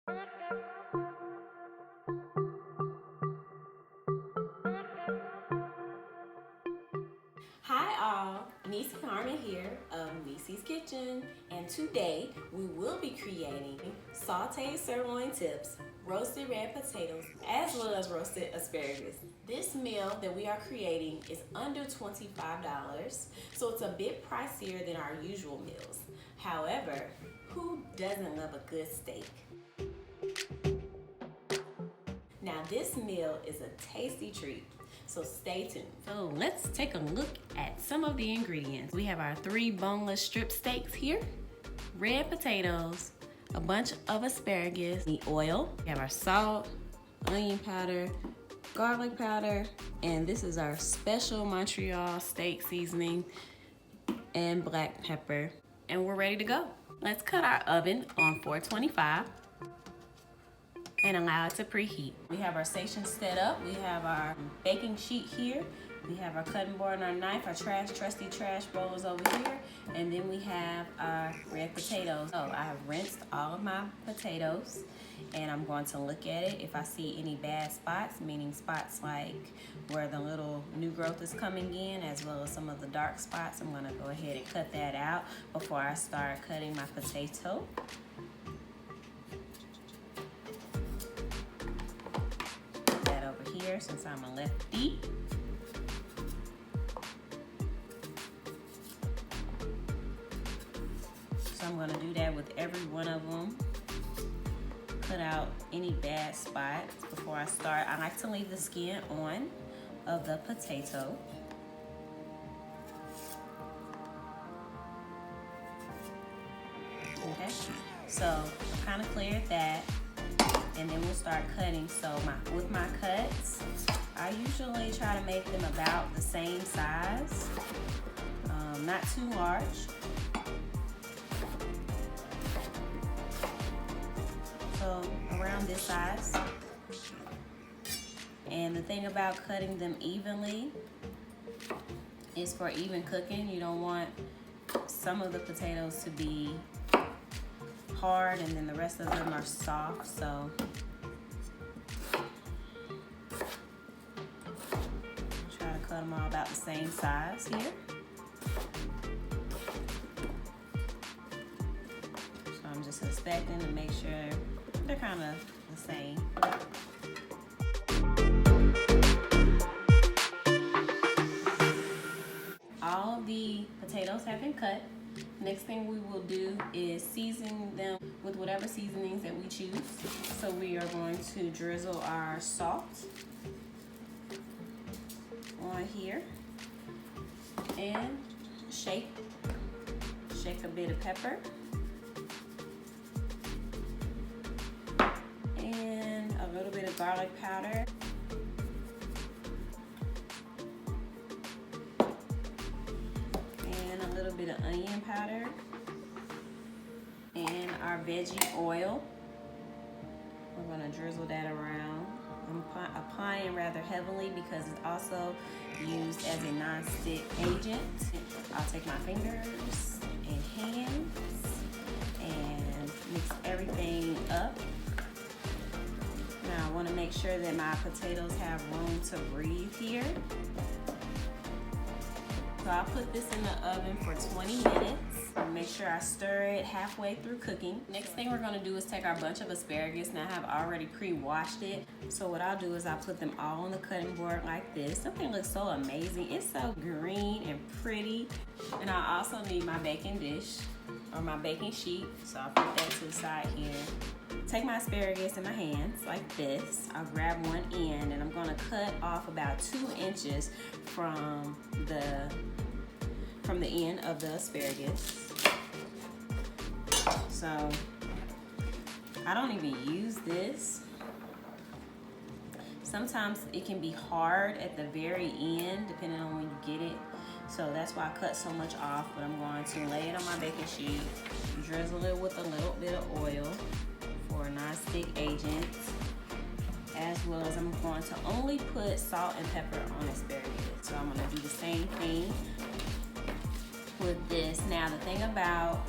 Hi all, Neci here of Neci's Kitchen, and today we will be creating sauteed sirloin tips, roasted red potatoes, as well as roasted asparagus. This meal that we are creating is under $25, so it's a bit pricier than our usual meals. However, who doesn't love a good steak? Now this meal is a tasty treat, so stay tuned. So let's take a look at some of the ingredients. We have our 3 boneless strip steaks here, red potatoes, a bunch of asparagus, the oil. We have our salt, onion powder, garlic powder, and this is our special Montreal Steak seasoning and black pepper. And we're ready to go. Let's cut our oven on 425. And allow it to preheat. We have our station set up. We have our baking sheet here. We have our cutting board and our knife, our trusty trash bowls over here. And then we have our red potatoes. So I have rinsed all of my potatoes and I'm going to look at it. If I see any bad spots, meaning spots like where the little new growth is coming in, as well as some of the dark spots, I'm gonna go ahead and cut that out before I start cutting my potato. Here, since I'm a lefty. So I'm going to do that with every one of them. Cut out any bad spots before I start. I like to leave the skin on of the potato. Okay, so I kind of cleared that. And then we'll start cutting. So with my cuts, I usually try to make them about the same size, not too large. So around this size. And the thing about cutting them evenly is for even cooking. You don't want some of the potatoes to be hard and then the rest of them are soft, so try to cut them all about the same size here. So I'm just inspecting to make sure they're kind of the same. All of the potatoes have been cut. Next thing we will do is season them with whatever seasonings that we choose. So we are going to drizzle our salt on here and shake a bit of pepper and a little bit of garlic powder. A little bit of onion powder and our veggie oil. We're going to drizzle that around. I'm applying rather heavily because it's also used as a non-stick agent. I'll take my fingers and hands and mix everything up. Now I want to make sure that my potatoes have room to breathe here. So I'll put this in the oven for 20 minutes. Make sure I stir it halfway through cooking. Next thing we're gonna do is take our bunch of asparagus. Now I have already pre-washed it. So what I'll do is I'll put them all on the cutting board like this. Something looks so amazing. It's so green and pretty. And I also need my baking dish or my baking sheet. So I'll put that to the side here. Take my asparagus in my hands like this. I'll grab one end and I'm gonna cut off about 2 inches from the end of the asparagus. So I don't even use this. Sometimes it can be hard at the very end depending on when you get it. So that's why I cut so much off, but I'm going to lay it on my baking sheet, drizzle it with a little bit of oil for a non-stick agent, as well as I'm going to only put salt and pepper on asparagus. So I'm going to do the same thing with this. Now the thing about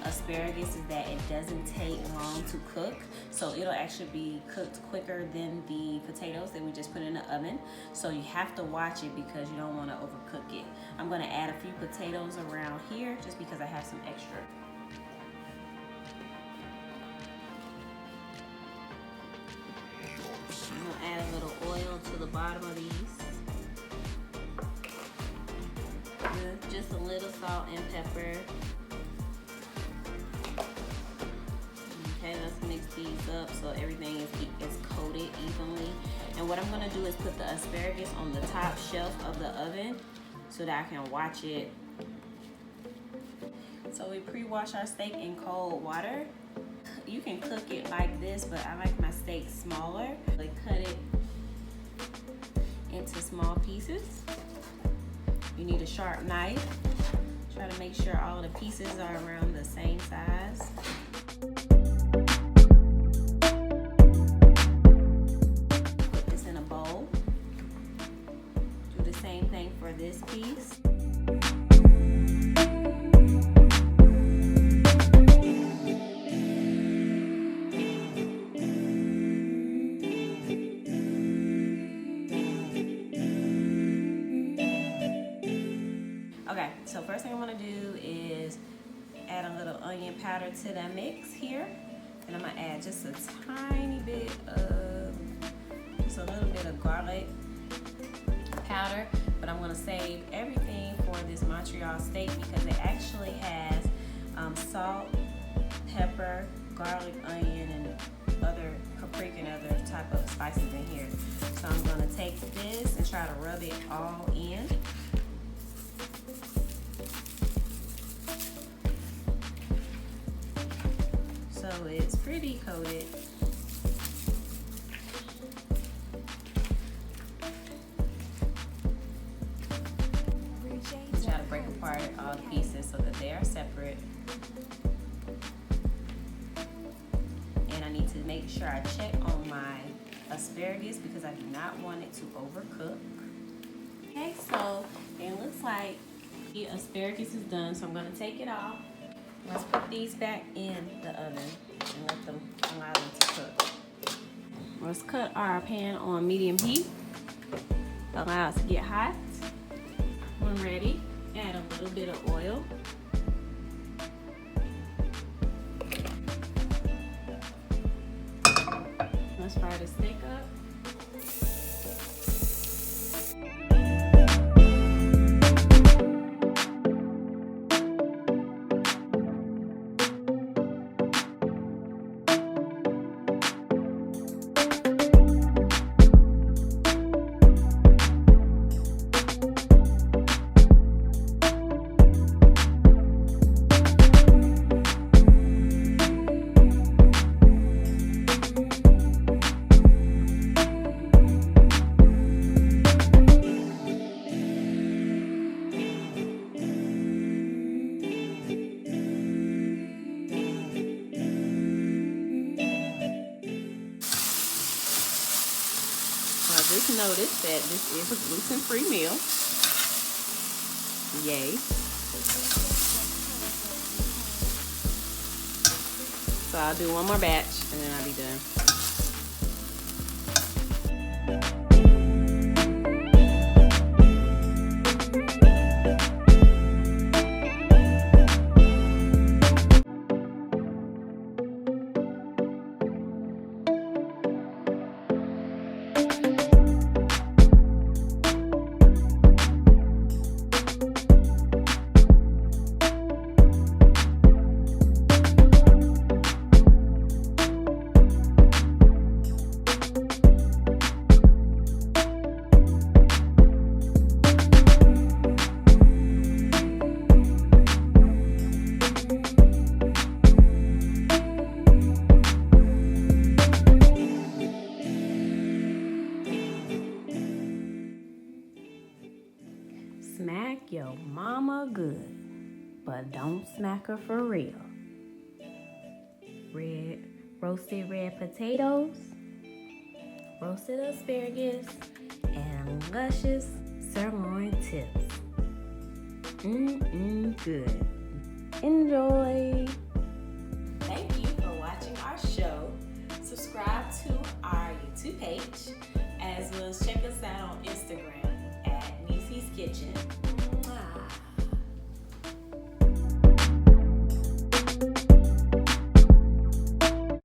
asparagus is that it doesn't take long to cook, so it'll actually be cooked quicker than the potatoes that we just put in the oven. So you have to watch it because you don't want to overcook it. I'm going to add a few potatoes around here just because I have some extra. I'm going to add a little oil to the bottom of these. Just a little salt and pepper. Okay, let's mix these up so everything is coated evenly. And what I'm gonna do is put the asparagus on the top shelf of the oven so that I can watch it. So we pre-wash our steak in cold water. You can cook it like this, but I like my steak smaller. Like cut it into small pieces. You need a sharp knife. Try to make sure all the pieces are around the same size. Put this in a bowl. Do the same thing for this piece. Okay, so first thing I'm gonna do is add a little onion powder to the mix here. And I'm gonna add just a tiny bit of, just a little bit of garlic powder. But I'm gonna save everything for this Montreal steak because it actually has salt, pepper, garlic, onion, and other paprika and other type of spices in here. So I'm gonna take this and try to rub it all in. So it's pretty coated. Try to break apart all the pieces so that they are separate. And I need to make sure I check on my asparagus because I do not want it to overcook. Okay, so it looks like the asparagus is done, so I'm going to take it off. Let's put these back in the oven and allow them to cook. Let's cut our pan on medium heat. Allow it to get hot. When ready, add a little bit of oil. Let's fry the steak up. Just notice that this is a gluten-free meal. Yay. So I'll do one more batch and then I'll be done. Smack your mama good, but don't smack her for real. Roasted red potatoes, roasted asparagus, and luscious sirloin tips. Good. Enjoy. page, as well as check us out on Instagram at Neci's Kitchen.